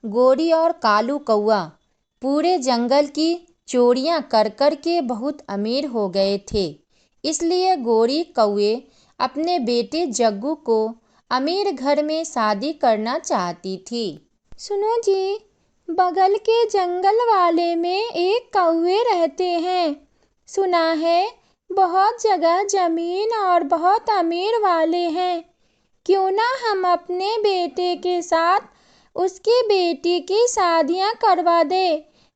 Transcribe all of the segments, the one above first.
गोरी और कालू कौआ पूरे जंगल की चोरियां कर कर के बहुत अमीर हो गए थे। इसलिए गोरी कौए अपने बेटे जग्गू को अमीर घर में शादी करना चाहती थी। सुनो जी, बगल के जंगल वाले में एक कौवे रहते हैं। सुना है बहुत जगह जमीन और बहुत अमीर वाले हैं। क्यों ना हम अपने बेटे के साथ उसकी बेटी की शादियां करवा दे।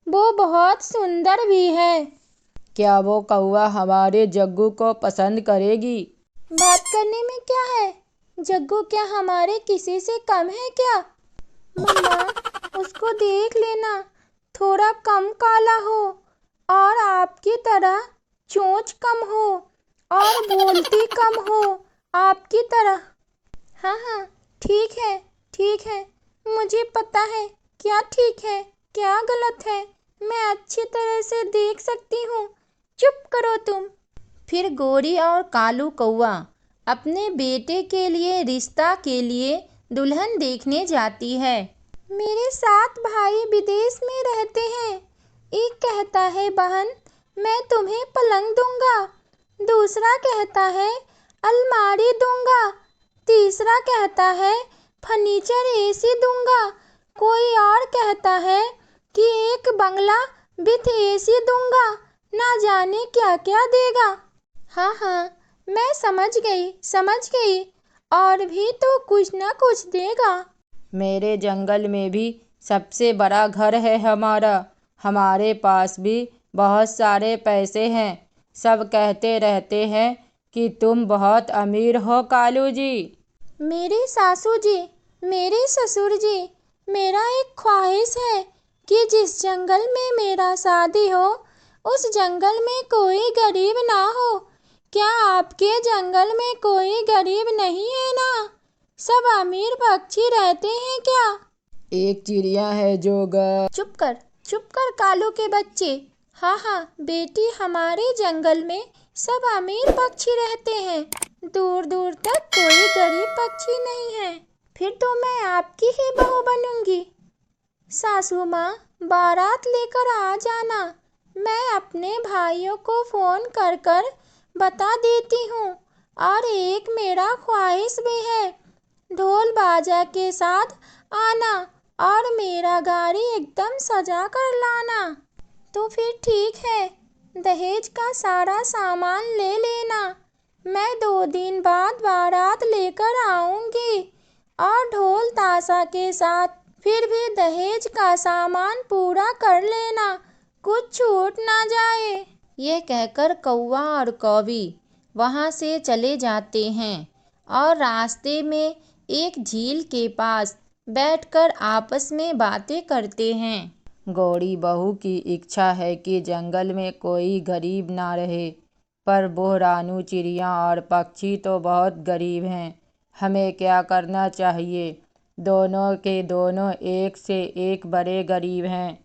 वो बहुत सुंदर भी है। क्या वो कौवा हमारे जग्गू को पसंद करेगी? बात करने में क्या है? जग्गू क्या हमारे किसी से कम है क्या? मम्मा, उसको देख लेना, थोड़ा कम काला हो और आपकी तरह चोंच कम हो और बोलती कम हो आपकी तरह। हाँ हाँ, ठीक है ठीक है, मुझे पता है क्या ठीक है क्या गलत है। मैं अच्छी तरह से देख सकती हूँ। चुप करो तुम। फिर गोरी और कालू कौआ अपने बेटे के लिए रिश्ता के लिए दुल्हन देखने जाती है। मेरे 7 भाई विदेश में रहते हैं। एक कहता है बहन मैं तुम्हें पलंग दूंगा, दूसरा कहता है अलमारी दूंगा, तीसरा कहता है फर्नीचर एसी दूंगा, कोई और कहता है कि एक बंगला विथ एसी दूंगा, ना जाने क्या क्या देगा। हाँ हाँ, मैं समझ गई, और भी तो कुछ ना कुछ देगा। मेरे जंगल में भी सबसे बड़ा घर है हमारा। हमारे पास भी बहुत सारे पैसे हैं। सब कहते रहते हैं कि तुम बहुत अमीर हो कालू जी। मेरे सासू जी, मेरे ससुर जी, मेरा एक ख्वाहिश है कि जिस जंगल में मेरा शादी हो उस जंगल में कोई गरीब ना हो। क्या आपके जंगल में कोई गरीब नहीं है ना? सब अमीर पक्षी रहते हैं क्या? एक चिड़िया है जो चुप कर कालू के बच्चे। हाँ हाँ बेटी, हमारे जंगल में सब अमीर पक्षी रहते हैं। दूर दूर तक कोई गरीब पक्षी नहीं है। फिर तो मैं आपकी ही बहू बनूंगी। सासू माँ, बारात लेकर आ जाना। मैं अपने भाइयों को फोन कर कर बता देती हूँ। और एक मेरा ख्वाहिश भी है, ढोल बाजा के साथ आना और मेरा गाड़ी एकदम सजा कर लाना। तो फिर ठीक है, दहेज का सारा सामान ले लेना। मैं 2 दिन बाद बारात लेकर आऊंगी और ढोल ताशा के साथ। फिर भी दहेज का सामान पूरा कर लेना, कुछ छूट ना जाए। यह कहकर कौवा और कौवी वहाँ से चले जाते हैं और रास्ते में एक झील के पास बैठकर आपस में बातें करते हैं। गौरी बहू की इच्छा है कि जंगल में कोई गरीब ना रहे, पर वो रानू चिड़िया और पक्षी तो बहुत गरीब हैं। हमें क्या करना चाहिए? दोनों के दोनों एक से एक बड़े गरीब हैं।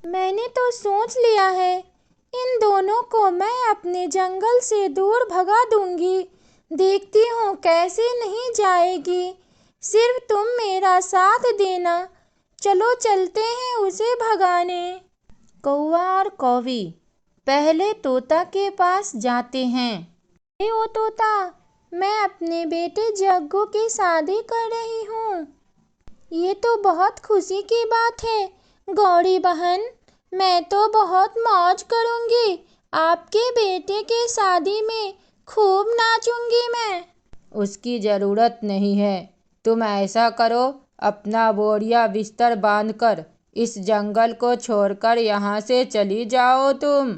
मैंने तो सोच लिया है, इन दोनों को मैं अपने जंगल से दूर भगा दूंगी। देखती हूँ कैसे नहीं जाएगी। सिर्फ तुम मेरा साथ देना। चलो चलते हैं उसे भगाने। कौवा और कौवी पहले तोता के पास जाते हैं। ओ तोता, मैं अपने बेटे जग्गू की शादी कर रही हूँ। ये तो बहुत खुशी की बात है गौरी बहन। मैं तो बहुत मौज करूंगी। आपके बेटे के शादी में खूब नाचूंगी मैं। उसकी ज़रूरत नहीं है। तुम ऐसा करो, अपना बोरिया बिस्तर बांधकर इस जंगल को छोड़कर यहाँ से चली जाओ तुम।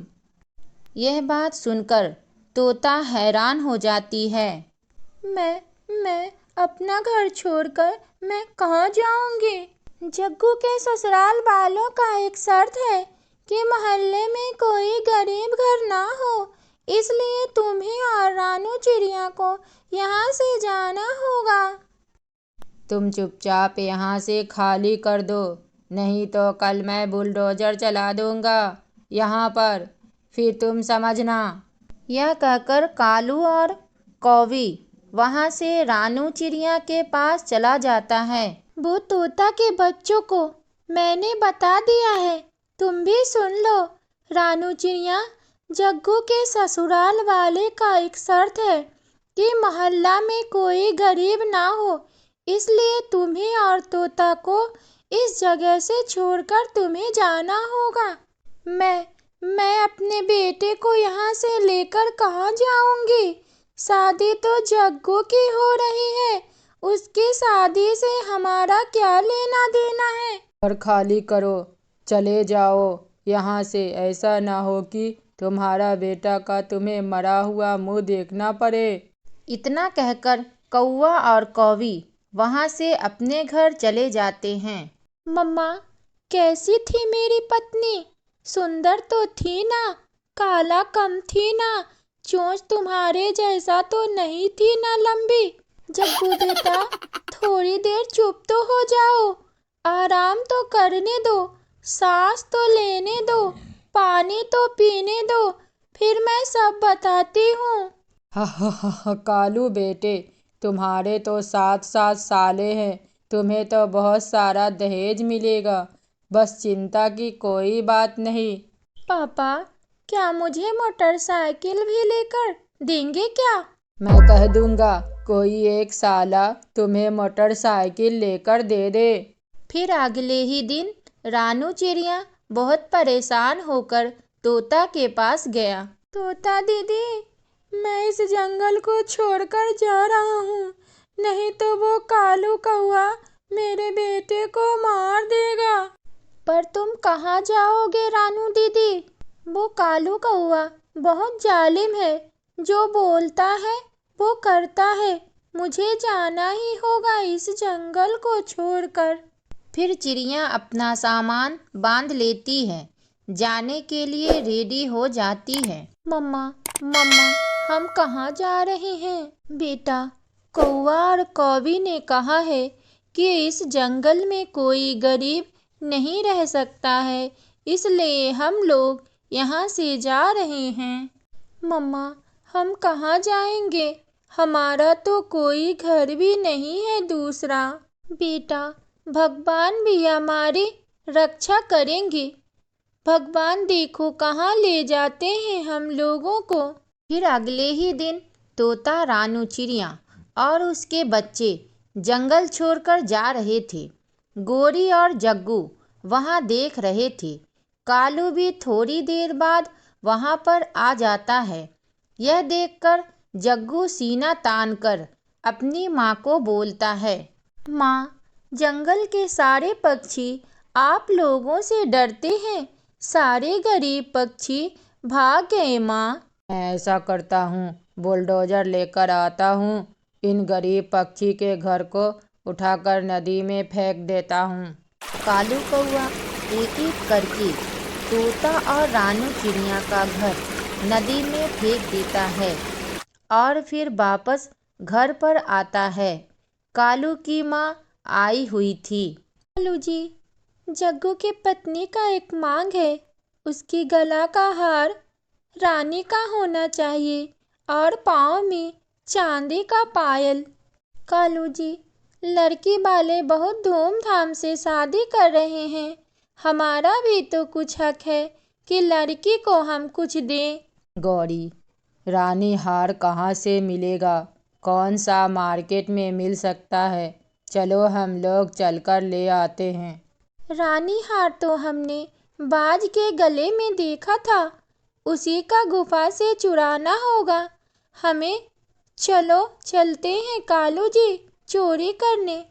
यह बात सुनकर तोता हैरान हो जाती है। मैं अपना घर छोड़कर मैं कहाँ जाऊंगी? जग्गू के ससुराल वालों का एक शर्त है कि मोहल्ले में कोई गरीब घर ना हो, इसलिए तुम्हें और रानू चिड़िया को यहाँ से जाना होगा। तुम चुपचाप यहाँ से खाली कर दो, नहीं तो कल मैं बुलडोज़र चला दूंगा यहाँ पर, फिर तुम समझना। यह कहकर कालू और कौवी वहाँ से रानू चिड़िया के पास चला जाता है। वो तोता के बच्चों को मैंने बता दिया है, तुम भी सुन लो। रानू चिड़िया, जग्गू के ससुराल वाले का एक शर्त है कि मोहल्ला में कोई गरीब ना हो, इसलिए तुम्हें और तोता को इस जगह से छोड़कर तुम्हें जाना होगा। मैं अपने बेटे को यहाँ से लेकर कहाँ जाऊंगी? शादी तो जग्गू की हो रही है, उसकी शादी से हमारा क्या लेना देना है? और खाली करो, चले जाओ यहाँ से। ऐसा ना हो कि तुम्हारा बेटा का तुम्हें मरा हुआ मुंह देखना पड़े। इतना कहकर कौवा और कौवी वहाँ से अपने घर चले जाते हैं। मम्मा, कैसी थी मेरी पत्नी? सुंदर तो थी ना, काला कम थी ना, चोंच तुम्हारे जैसा तो नहीं थी ना लंबी। जग्गू बेटा, थोड़ी देर चुप तो हो जाओ, आराम तो करने दो, सांस तो लेने दो, पानी तो पीने दो, फिर मैं सब बताती हूँ। हा, कालू बेटे, तुम्हारे तो 7-7 साले हैं, तुम्हें तो बहुत सारा दहेज मिलेगा, बस चिंता की कोई बात नहीं। पापा, क्या मुझे मोटरसाइकिल भी लेकर देंगे क्या? मैं कह दूंगा कोई एक साला तुम्हें मोटरसाइकिल लेकर दे दे। फिर अगले ही दिन रानू चिड़िया बहुत परेशान होकर तोता के पास गया। तोता दीदी, मैं इस जंगल को छोड़कर जा रहा हूँ, नहीं तो वो कालू कौवा मेरे बेटे को मार देगा। पर तुम कहाँ जाओगे रानू दीदी? वो कालू कौवा बहुत जालिम है, जो बोलता है वो करता है, मुझे जाना ही होगा इस जंगल को छोड़कर। फिर चिड़िया अपना सामान बांध लेती है, जाने के लिए रेडी हो जाती है। मम्मा, हम कहाँ जा रहे हैं? बेटा, कौवा और कौवी ने कहा है कि इस जंगल में कोई गरीब नहीं रह सकता है, इसलिए हम लोग यहाँ से जा रहे हैं। मम्मा, हम कहाँ जाएंगे? हमारा तो कोई घर भी नहीं है दूसरा। बेटा, भगवान भी हमारी रक्षा करेंगे। भगवान देखो कहाँ ले जाते हैं हम लोगों को। फिर अगले ही दिन तोता, रानू चिड़िया और उसके बच्चे जंगल छोड़कर जा रहे थे। गोरी और जग्गू वहाँ देख रहे थे। कालू भी थोड़ी देर बाद वहाँ पर आ जाता है। यह देखकर जग्गू सीना तानकर अपनी माँ को बोलता है, माँ, जंगल के सारे पक्षी आप लोगों से डरते हैं, सारे गरीब पक्षी भाग गए माँ। मैं ऐसा करता हूँ, बुलडोजर लेकर आता हूँ, इन गरीब पक्षी के घर को उठाकर नदी में फेंक देता हूँ। कालू कौवा एक एक करके तोता और रानू चिड़िया का घर नदी में फेंक देता है और फिर वापस घर पर आता है। कालू की माँ आई हुई थी। कालू जी, जग्गू की पत्नी का एक मांग है, उसकी गला का हार रानी का होना चाहिए और पाँव में चांदी का पायल। कालू जी, लड़की वाले बहुत धूमधाम से शादी कर रहे हैं, हमारा भी तो कुछ हक है कि लड़की को हम कुछ दें। गौरी, रानी हार कहाँ से मिलेगा? कौन सा मार्केट में मिल सकता है? चलो हम लोग चलकर ले आते हैं। रानी हार तो हमने बाज के गले में देखा था, उसी का गुफा से चुराना होगा हमें। चलो चलते हैं कालू जी, चोरी करने।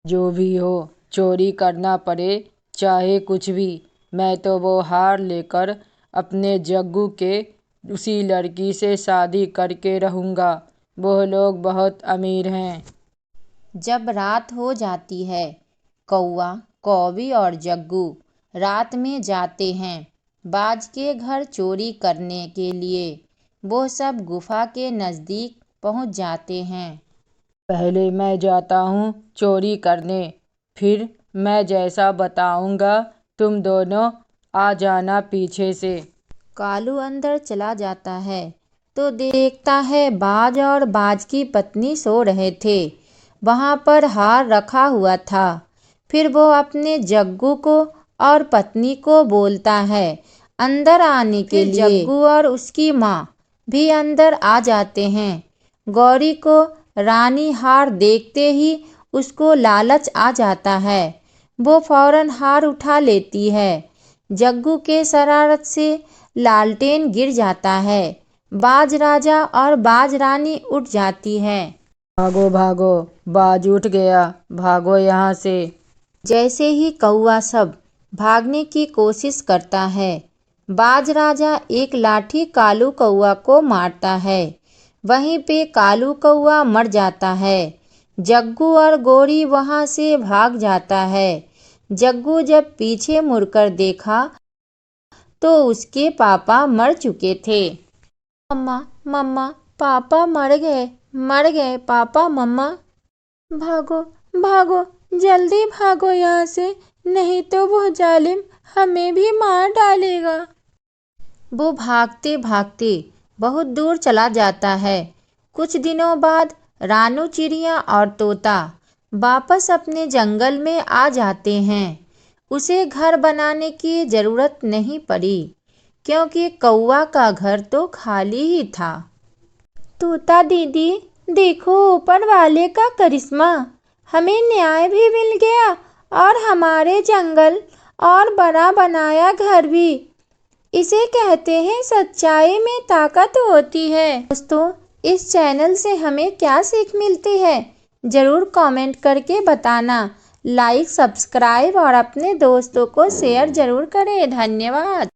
जो भी हो, चोरी करना पड़े चाहे कुछ भी, मैं तो वो हार लेकर अपने जग्गू के उसी लड़की से शादी करके रहूँगा। वो लोग बहुत अमीर हैं। जब रात हो जाती है, कौवा, कौवी और जग्गू रात में जाते हैं बाज के घर चोरी करने के लिए। वो सब गुफा के नज़दीक पहुंच जाते हैं। पहले मैं जाता हूँ चोरी करने, फिर मैं जैसा बताऊँगा तुम दोनों आ जाना पीछे से। कालू अंदर चला जाता है तो देखता है बाज और बाज की पत्नी सो रहे थे। वहाँ पर हार रखा हुआ था। फिर वो अपने जग्गू को और पत्नी को बोलता है अंदर आने के लिए। जग्गू और उसकी माँ भी अंदर आ जाते हैं। गौरी को रानी हार देखते ही उसको लालच आ जाता है। वो फौरन हार उठा लेती है। जग्गू के शरारत से लालटेन गिर जाता है। बाज राजा और बाज रानी उठ जाती है। भागो भागो, बाज उठ गया, भागो यहाँ से। जैसे ही कौवा सब भागने की कोशिश करता है, बाज राजा एक लाठी कालू कौवा को मारता है। वहीं पे कालू कौवा मर जाता है। जग्गू और गौरी वहां से भाग जाता है। जग्गू जब पीछे मुड़कर देखा तो उसके पापा मर चुके थे। मम्मा मम्मा, पापा मर गए पापा मम्मा। भागो भागो, जल्दी भागो यहाँ से, नहीं तो वो जालिम हमें भी मार डालेगा। वो भागते भागते बहुत दूर चला जाता है। कुछ दिनों बाद रानू चिड़िया और तोता वापस अपने जंगल में आ जाते हैं। उसे घर बनाने की ज़रूरत नहीं पड़ी क्योंकि कौवा का घर तो खाली ही था। तोता दीदी, देखो ऊपर वाले का करिश्मा, हमें न्याय भी मिल गया और हमारे जंगल और बड़ा बनाया घर भी। इसे कहते हैं सच्चाई में ताकत होती है। दोस्तों, इस चैनल से हमें क्या सीख मिलती है ज़रूर कमेंट करके बताना। लाइक, सब्सक्राइब और अपने दोस्तों को शेयर ज़रूर करें। धन्यवाद।